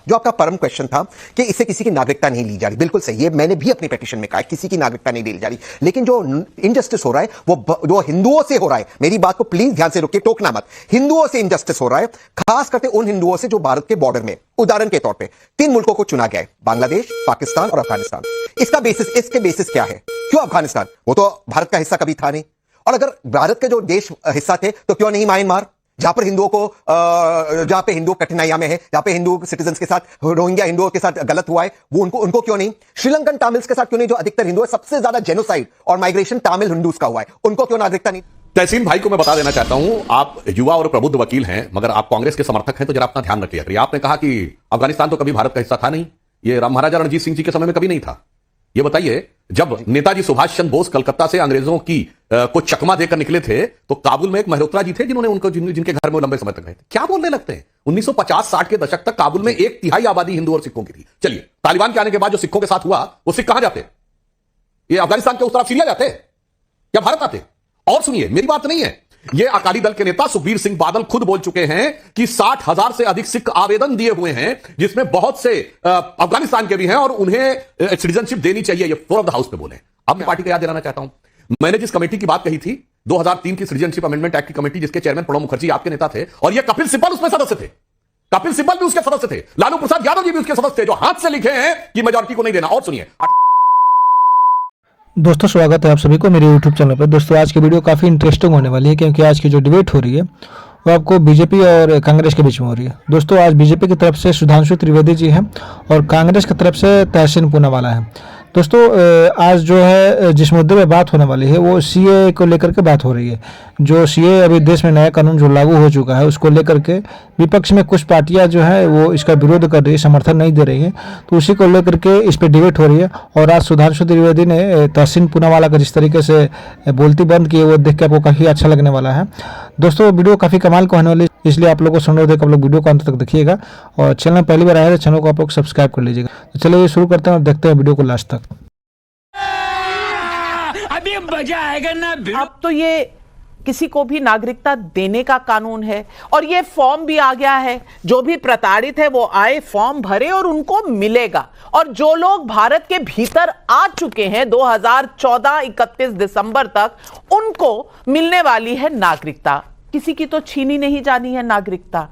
जो आपका परम क्वेश्चन था कि इससे किसी की नागरिकता नहीं ली जा रही, बिल्कुल सही है, मैंने भी अपनी पिटीशन में कहा किसी की नागरिकता नहीं ली जा रही, लेकिन जो इनजस्टिस हो रहा है वो जो हिंदुओं से हो रहा है, मेरी बात को प्लीज ध्यान से रोकिए, टोकना मत, हिंदुओं से इनजस्टिस हो रहा है, खास करके उन हिंदुओं से जो भारत के बॉर्डर में, उदाहरण के तौर पे 3 मुल्कों को चुना गया है, बांग्लादेश, पाकिस्तान और अफगानिस्तान। इसके बेसिस क्या है? क्यों अफगानिस्तान? वो तो भारत का हिस्सा कभी था नहीं, और अगर भारत के जो देश हिस्सा थे तो क्यों नहीं म्यांमार, जहां पर हिंदुओं को जहां पे हिंदू कठिनाइयां में है, जहां पे हिंदू सिटीजन्स के साथ, रोहिंग्या हिंदुओं के साथ गलत हुआ है, वो उनको क्यों नहीं? श्रीलंकन तमिल्स के साथ क्यों नहीं, जो अधिकतर हिंदू है, सबसे ज्यादा जेनोसाइड और माइग्रेशन तमिल हिंदूज का हुआ है, उनको क्यों नागरिकता नहीं? तहसीन भाई को मैं बता देना चाहता हूं, आप युवा और प्रबुद्ध वकील हैं, मगर आप कांग्रेस के समर्थक हैं, तो जरा अपना ध्यान रखिए। आपने कहा कि अफगानिस्तान तो कभी भारत का हिस्सा था नहीं, ये महाराजा रणजीत सिंह जी के समय में कभी नहीं था। ये बताइए, जब नेताजी सुभाष चंद्र बोस कलकत्ता से अंग्रेजों की को चकमा देकर निकले थे, तो काबुल में एक मल्होत्रा जी थे जिन्होंने उनको जिनके घर में लंबे समय तक रहे थे। क्या बोलने लगते हैं? 1950-60 के दशक तक काबुल में 1/3 आबादी हिंदू और सिखों की थी। चलिए, तालिबान के आने के बाद जो सिखों के साथ हुआ, वो सिख कहां जाते? ये अफगानिस्तान के उस तरफ सीरिया जाते या भारत आते? और सुनिए, मेरी बात नहीं है, ये अकाली दल के नेता सुखबीर सिंह बादल खुद बोल चुके हैं कि 60,000 से अधिक सिख आवेदन दिए हुए हैं, जिसमें बहुत से अफगानिस्तान के भी हैं, और उन्हें सिटीजनशिप देनी चाहिए। ये फ्लोर ऑफ द हाउस पे बोले। अब मैं पार्टी को याद दिलाना चाहता हूं, मैंने जिस कमेटी की बात कही थी, 2003 की सिटीजनशिप अमेंडमेंट एक्ट की कमेटी, जिसके चेयरमैन प्रणब मुखर्जी आपके नेता थे, और ये कपिल सिब्बल उसमें सदस्य थे। कपिल सिब्बल भी उसके सदस्य थे, लालू प्रसाद यादव जी भी उसके सदस्य थे, जो हाथ से लिखे हैं कि मेजॉरिटी को नहीं देना। और सुनिए दोस्तों, स्वागत है आप सभी को मेरे YouTube चैनल पर। दोस्तों, आज की वीडियो काफ़ी इंटरेस्टिंग होने वाली है, क्योंकि आज की जो डिबेट हो रही है वो आपको बीजेपी और कांग्रेस के बीच में हो रही है। दोस्तों, आज बीजेपी की तरफ से सुधांशु त्रिवेदी जी हैं और कांग्रेस की तरफ से तहसीन पूनावाला है। दोस्तों, आज जो है जिस मुद्दे पे बात होने वाली है वो सीए को लेकर के बात हो रही है। जो सीए अभी देश में नया कानून जो लागू हो चुका है, उसको लेकर के विपक्ष में कुछ पार्टियां जो है वो इसका विरोध कर रही है, समर्थन नहीं दे रही है, तो उसी को लेकर के इस पर डिबेट हो रही है। और आज सुधांशु त्रिवेदी ने तहसीन पूनावाला का जिस तरीके से बोलती बंद की है, वो देख के आपको काफ़ी अच्छा लगने वाला है। दोस्तों, वीडियो काफ़ी कमाल का होने वाली है, इसलिए आप लोगों को सुन रहे थे, आप लोग वीडियो को अंत तक देखिएगा, और चैनल पहली बार आया तो चैनल को आप लोग सब्सक्राइब कर लीजिएगा। तो चलिए शुरू करते हैं और देखते हैं वीडियो को लास्ट तक। अभी मजा आएगा ना। अब तो ये किसी को भी नागरिकता देने का कानून है, और ये फॉर्म भी आ गया है। जो भी प्रताड़ित है वो आए, फॉर्म भरे और उनको मिलेगा। और जो लोग भारत के भीतर आ चुके हैं 2014 31 दिसंबर तक, उनको मिलने वाली है नागरिकता। किसी की तो छीनी नहीं जानी है नागरिकता।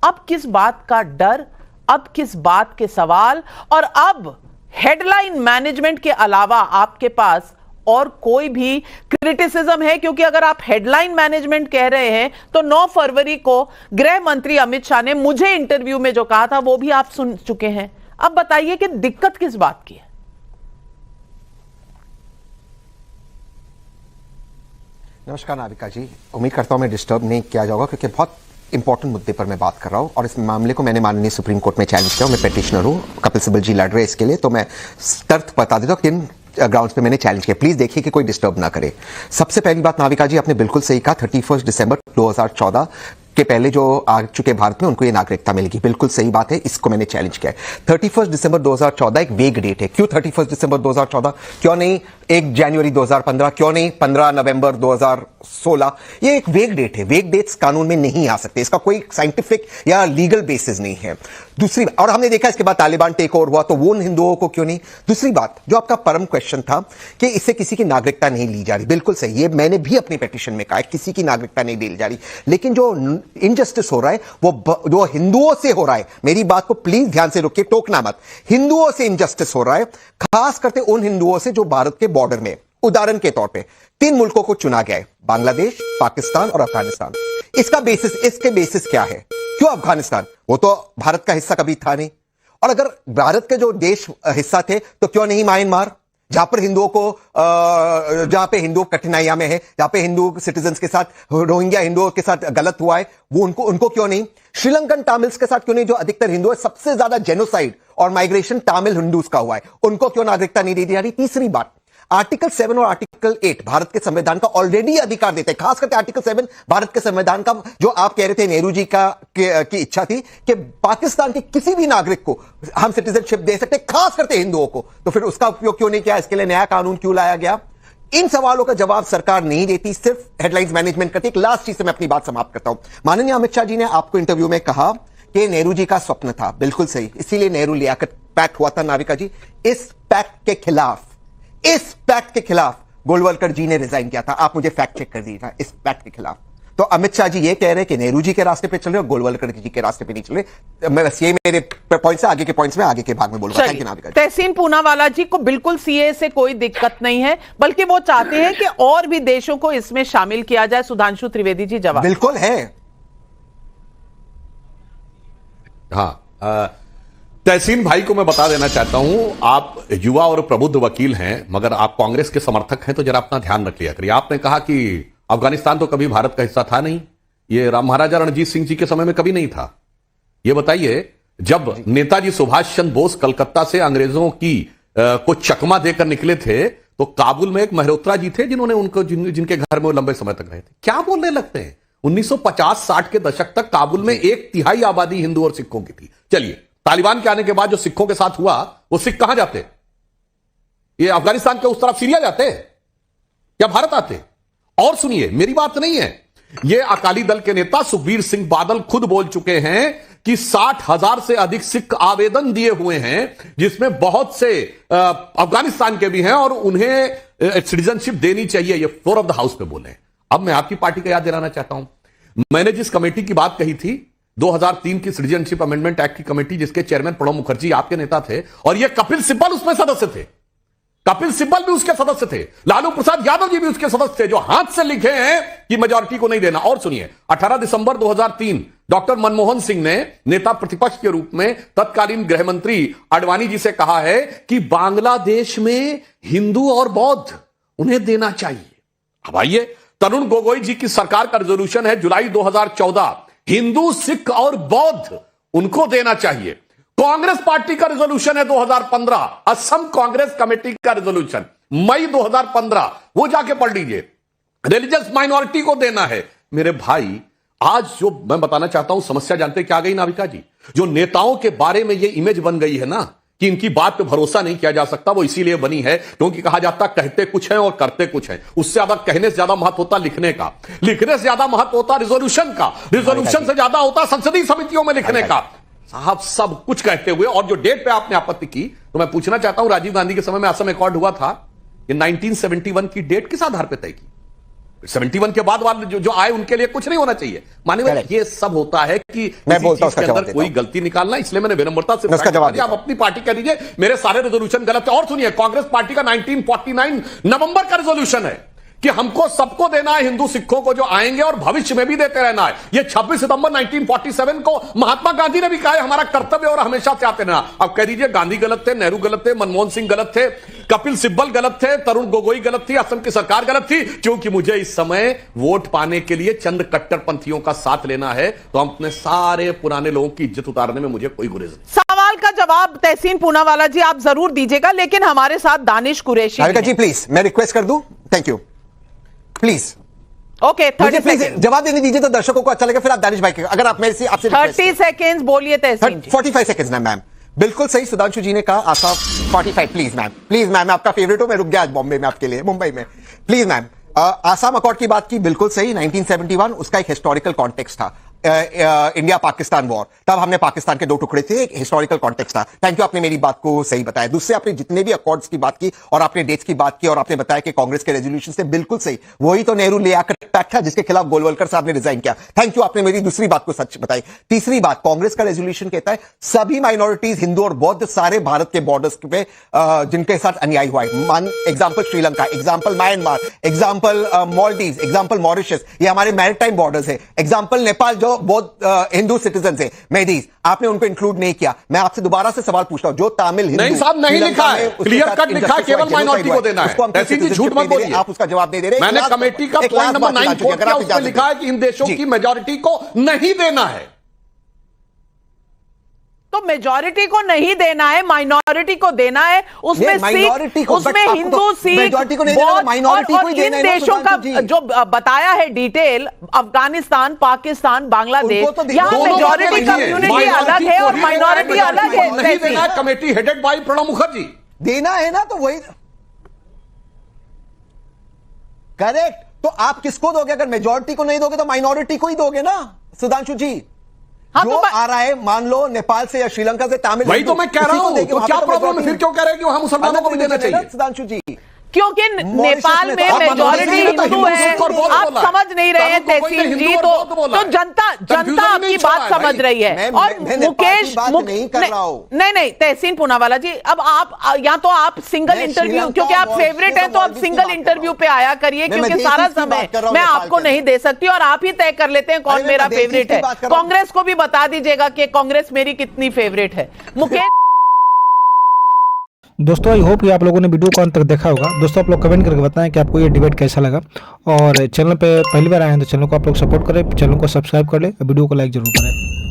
अब किस बात का डर, अब किस बात के सवाल, और अब हेडलाइन मैनेजमेंट के अलावा आपके पास और कोई भी क्रिटिसिज्म है? क्योंकि अगर आप हेडलाइन मैनेजमेंट कह रहे हैं तो 9 फरवरी को गृह मंत्री अमित शाह ने मुझे इंटरव्यू में जो कहा था वो भी आप सुन चुके हैं। अब बताइए कि दिक्कत किस बात की है? नमस्कार नाविका जी, उम्मीद करता हूं मैं डिस्टर्ब नहीं किया जाऊंगा, क्योंकि बहुत इंपॉर्टेंट मुद्दे पर मैं बात कर रहा हूं, और इस मामले को मैंने माननीय सुप्रीम कोर्ट में चैलेंज किया। मैं पेटिशनर हूं, कपिल सिब्बल जी लड़ रहे हैं इसके लिए, तो मैं तर्क बता देता हूं किन ग्राउंड्स पे मैंने चैलेंज किया। प्लीज देखिए कि कोई डिस्टर्ब ना करे। सबसे पहली बात नाविका जी, आपने बिल्कुल सही कहा, 31 दिसंबर 2014 के पहले जो आ चुके भारत में उनको ये नागरिकता मिलेगी, बिल्कुल सही बात है, इसको मैंने चैलेंज किया है। 31 दिसंबर 2014 एक वेग डेट है। क्यों 31 दिसंबर 2014? क्यों नहीं 1 जनवरी 2015? क्यों नहीं 15 नवंबर 2016? ये एक वेग डेट है। वेग डेट्स कानून में नहीं आ सकते, इसका कोई साइंटिफिक या लीगल बेसिस नहीं है। दूसरी, और हमने देखा इसके बाद तालिबान टेक ओवर हुआ, तो वो उन हिंदुओं को क्यों नहीं? दूसरी बात, जो आपका परम क्वेश्चन था कि इससे किसी की नागरिकता नहीं ली जा रही, बिल्कुल सही है, मैंने भी अपनी पिटीशन में कहा किसी की नागरिकता नहीं ली जा रही, लेकिन जो इनजस्टिस हो रहा है वो जो हिंदुओं से हो रहा है, मेरी बात को प्लीज ध्यान से रोकिए, टोकना मत, हिंदुओं से इनजस्टिस हो रहा है, खास करके उन हिंदुओं से जो भारत के बॉर्डर में, उदाहरण के तौर पे 3 मुल्कों को चुना गया है, बांग्लादेश, पाकिस्तान और अफगानिस्तान। इसके बेसिस क्या है? क्यों अफगानिस्तान? वो तो भारत का हिस्सा कभी था नहीं, और अगर भारत के जो देश हिस्सा थे तो क्यों नहीं म्यांमार, जहां पर हिंदुओं को जहां पे हिंदू कठिनाइयां में है, जहां पे हिंदू सिटीजन्स के साथ, रोहिंग्या हिंदुओं के साथ गलत हुआ है, वो उनको क्यों नहीं? श्रीलंकन तमिल्स के साथ क्यों नहीं, जो अधिकतर हिंदू है, सबसे ज्यादा जेनोसाइड और माइग्रेशन तमिल हिंदूज का हुआ है, उनको क्यों नागरिकता नहीं दी जा रही? तीसरी बात, आर्टिकल 7 और आर्टिकल 8 भारत के संविधान का ऑलरेडी अधिकार देते हैं। खास करके आर्टिकल 7 भारत के संविधान का, जो आप कह रहे थे नेहरू जी की इच्छा थी कि पाकिस्तान के किसी भी नागरिक को हम सिटीजनशिप दे सकते, खास करके हिंदुओं को, तो फिर उसका उपयोग क्यों नहीं किया? इसके लिए नया कानून क्यों लाया गया? इन सवालों का जवाब सरकार नहीं देती, सिर्फ हेडलाइंस मैनेजमेंट करती। एक लास्ट चीज से मैं अपनी बात समाप्त करता हूं। माननीय अमित शाह जी ने आपको इंटरव्यू में कहा ये नेहरू जी का स्वप्न था, बिल्कुल सही, इसीलिए नेहरू लियाकत पैक्ट हुआ था नाविका जी। इस पैक्ट के खिलाफ गोलवलकर जी ने रिजाइन किया था। आप मुझे फैक्ट चेक कर दीजिएगा इस पैक्ट के खिलाफ। तो अमित शाह जी ये कह रहे हैं कि नेहरू जी के रास्ते पे चल रहे और गोलवलकर जी के रास्ते पे नहीं चल रहे। मैं बस ये मेरे पॉइंट से आगे के पॉइंट्स में आगे के भाग में बोलूंगा। थैंक यू नाविका जी। तहसीन पूनावाला जी को बिल्कुल सीए से कोई दिक्कत नहीं है, बल्कि वो चाहते हैं कि और भी देशों को इसमें शामिल किया जाए। सुधांशु त्रिवेदी जी जवाब। बिल्कुल है। हाँ, तहसीन भाई को मैं बता देना चाहता हूं, आप युवा और प्रबुद्ध वकील हैं, मगर आप कांग्रेस के समर्थक हैं, तो जरा अपना ध्यान रख लिया करिए। आपने कहा कि अफगानिस्तान तो कभी भारत का हिस्सा था नहीं, ये राम महाराजा रणजीत सिंह जी के समय में कभी नहीं था। ये बताइए, जब नेताजी सुभाष चंद्र बोस कलकत्ता से अंग्रेजों की को चकमा देकर निकले थे, तो काबुल में एक मेहरोत्रा जी थे जिन्होंने उनको जिनके घर में वो लंबे समय तक रहे थे। क्या बोलने लगते हैं? 1950-60 के दशक तक काबुल में 1/3 आबादी हिंदू और सिखों की थी। चलिए, तालिबान के आने के बाद जो सिखों के साथ हुआ, वो सिख कहां जाते? ये अफगानिस्तान के उस तरफ सीरिया जाते या भारत आते? और सुनिए, मेरी बात नहीं है, ये अकाली दल के नेता सुखबीर सिंह बादल खुद बोल चुके हैं कि 60,000 से अधिक सिख आवेदन दिए हुए हैं, जिसमें बहुत से अफगानिस्तान के भी हैं और उन्हें सिटीजनशिप देनी चाहिए। ये फ्लोर ऑफ द हाउस पे बोले। अब मैं आपकी पार्टी का याद दिलाना चाहता हूं, मैंने जिस कमेटी की बात कही थी, 2003 की सिटीजनशिप अमेंडमेंट एक्ट की कमेटी, जिसके चेयरमैन प्रणब मुखर्जी आपके नेता थे, और ये कपिल सिब्बल उसमें सदस्य थे। कपिल सिब्बल भी उसके सदस्य थे, लालू प्रसाद यादव जी भी उसके सदस्य थे, जो हाथ से लिखे हैं कि मेजॉरिटी को नहीं देना। और सुनिए, 18 दिसंबर 2003 डॉक्टर मनमोहन सिंह ने नेता प्रतिपक्ष के रूप में तत्कालीन गृह मंत्री आडवाणी जी से कहा है कि बांग्लादेश में हिंदू और बौद्ध उन्हें देना चाहिए। अब आइए, तरुण गोगोई जी की सरकार का रेजोल्यूशन है जुलाई 2014, हिंदू सिख और बौद्ध उनको देना चाहिए। कांग्रेस पार्टी का रेजोल्यूशन है 2015, असम कांग्रेस कमेटी का रेजोल्यूशन मई 2015, वो जाके पढ़ लीजिए, रिलीजियस माइनॉरिटी को देना है। मेरे भाई, आज जो मैं बताना चाहता हूं, समस्या जानते क्या गई नाविका जी? जो नेताओं के बारे में ये इमेज बन गई है ना कि इनकी बात पे भरोसा नहीं किया जा सकता, वो इसीलिए बनी है क्योंकि कहा जाता कहते कुछ है और करते कुछ है। उससे ज्यादा कहने से ज्यादा महत्व होता लिखने का, लिखने से ज्यादा महत्व होता रिजोल्यूशन का, रिजोल्यूशन से ज्यादा होता संसदीय समितियों में लिखने का। साहब, सब कुछ कहते हुए, और जो डेट पे आपने आपत्ति की, तो मैं पूछना चाहता हूं, राजीव गांधी के समय में असम अकॉर्ड हुआ था, ये 1971 की डेट किस आधार पर तय की? 71 के बाद वाले जो आए उनके लिए कुछ नहीं होना चाहिए। मानिए, ये सब होता है कि मैं बोलता हूं, उसका के अंदर कोई गलती निकालना, इसलिए मैंने विनम्रता से उसका जवाब आप अपनी पार्टी कह दीजिए मेरे सारे रेजोल्यूशन गलत है। और सुनिए, कांग्रेस पार्टी का 1949 नवंबर का रेजोल्यूशन है कि हमको सबको देना है, हिंदू सिखों को जो आएंगे, और भविष्य में भी देते रहना है। ये 26 सितंबर 1947 को महात्मा गांधी ने भी कहा है हमारा कर्तव्य और हमेशा से आते रहना। अब कह दीजिए गांधी गलत थे, नेहरू गलत थे, मनमोहन सिंह गलत थे, कपिल सिब्बल गलत थे, तरुण गोगोई गलत थी, असम की सरकार गलत थी, क्योंकि मुझे इस समय वोट पाने के लिए चंद कट्टरपंथियों का साथ लेना है, तो हम अपने सारे पुराने लोगों की इज्जत उतारने में मुझे कोई गुरेज नहीं। सवाल का जवाब तहसीन पूनावाला जी आप जरूर दीजिएगा, लेकिन हमारे साथ दानिश कुरैशी जी, प्लीज मैं रिक्वेस्ट कर दूं, thank you, please. Okay, 30 second जवाब देने दीजिए तो दर्शकों को अच्छा लगे, फिर आप दानिश भाई के, अगर आप मेरे से आपसे 30 सेकंड बोलिए तहसीन जी। 45 सेकंड्स मैम। बिल्कुल सही सुधांशु जी ने कहा। आशा 45, प्लीज मैम, आपका फेवरेट हो, मैं रुक गया आज बॉम्बे में आपके लिए, मुंबई में। प्लीज मैम, आसाम अकॉर्ड की बात की, बिल्कुल सही, 1971 उसका एक हिस्टोरिकल कॉन्टेक्स्ट था। इंडिया पाकिस्तान वॉर, तब हमने पाकिस्तान के 2 टुकड़े थे, एक हिस्टोरिकल कॉन्टेक्स्ट था। थैंक यू, आपने मेरी बात को सही बताया। दूसरे, आपने जितने भी अकॉर्ड्स की बात की और आपने डेट्स की बात की और आपने बताया कि कांग्रेस के रेजोल्यूशन से, बिल्कुल सही, वही तो नेहरू लियाकत पैक्ट था जिसके खिलाफ गोलवलकर साहब ने रिजाइन किया। थैंक यू, आपने मेरी दूसरी बात को सच बताई। तीसरी बात, कांग्रेस का रेजोल्यूशन कहता है सभी माइनॉरिटीज, हिंदू और बौद्ध, सारे भारत के बॉर्डर्स पे जिनके साथ अन्याय हुआ है, example Sri Lanka, example Myanmar, example Maldive, example Mauritius, ये हमारे मैरिटाइम बॉर्डर्स है, एग्जाम्पल नेपाल जो बौद्ध हिंदू सिटीजन है, मेहदीज, आपने उनको इंक्लूड नहीं किया। मैं आपसे दोबारा से सवाल पूछता हूं, जो तमिल हिंदू, नहीं साहब, नहीं लिखा है, क्लियर कट लिखा है, केवल माइनॉरिटी को देना है। ऐसी जी झूठ मत बोलिए, आप उसका जवाब नहीं दे रहे। मैंने कमेटी का पॉइंट नंबर 9 कोट किया, उसमें लिखा है कि इन देशों की मेजॉरिटी को नहीं देना है। तो मेजॉरिटी को नहीं देना है, माइनॉरिटी को देना है। उसमें माइनॉरिटी को, उसमें हिंदू, सिख, मेजॉरिटी को नहीं देना, माइनॉरिटी को ही देना है। इन देशों का जो बताया है डिटेल, अफगानिस्तान, पाकिस्तान, बांग्लादेश, यहाँ मेजॉरिटी कम्युनिटी अलग है और माइनॉरिटी अलग है। नहीं देना, committee headed by Pranab Mukherjee. देना है ना, तो वही करेक्ट। तो आप किसको दोगे? अगर मेजॉरिटी को नहीं दोगे तो माइनॉरिटी को ही दोगे ना सुधांशु जी। हाँ, जो तो आ रहा है, मान लो नेपाल से या श्रीलंका से तमिल वही तो मैं कह रहा हूं, तो क्या प्रॉब्लम है? फिर क्यों कह रहे हैं कि वहां मुसलमानों को भी देना चाहिए? सुधांशु जी, क्योंकि नेपाल में आप मेजॉरिटी हिंदू हिंदू है, सिख और बौद्ध आप बोला। समझ नहीं रहे हैं तमिल को कोई तहसीन हिंदू जी, और बौद्ध बोला तो है। जनता Confusion आपकी नहीं बात छुड़ा है समझ भाई। रही है। मैं नेपाल मुकेश की बात नहीं कर रहा हूं। नहीं तहसीन पूनावाला जी, अब आप या तो आप सिंगल मैं इंटरव्यू, श्रीलंका क्योंकि आप और फेवरेट हैं, तो आप मॉलदीव की सिंगल बात कर इंटरव्यू रहा पे आया करिए, मैं क्योंकि देश सारा की बात समय कर रहा हूं मैं नेपाल आपको के। नहीं दे सकती और आप ही तय कर लेते हैं कौन अरे मैं मेरा देश की फेवरेट है। बात कर रहा हूं। कांग्रेस को भी बता दीजिएगा कि कांग्रेस मेरी कितनी फेवरेट है। मुकेश दोस्तों आई होप कि आप लोगों ने वीडियो को अंत तक देखा होगा। दोस्तों आप लोग कमेंट करके बताएं कि आपको ये डिबेट कैसा लगा, और चैनल पे पहली बार आए हैं तो चैनल को आप लोग सपोर्ट करें, चैनल को सब्सक्राइब कर ले, वीडियो को लाइक जरूर करें।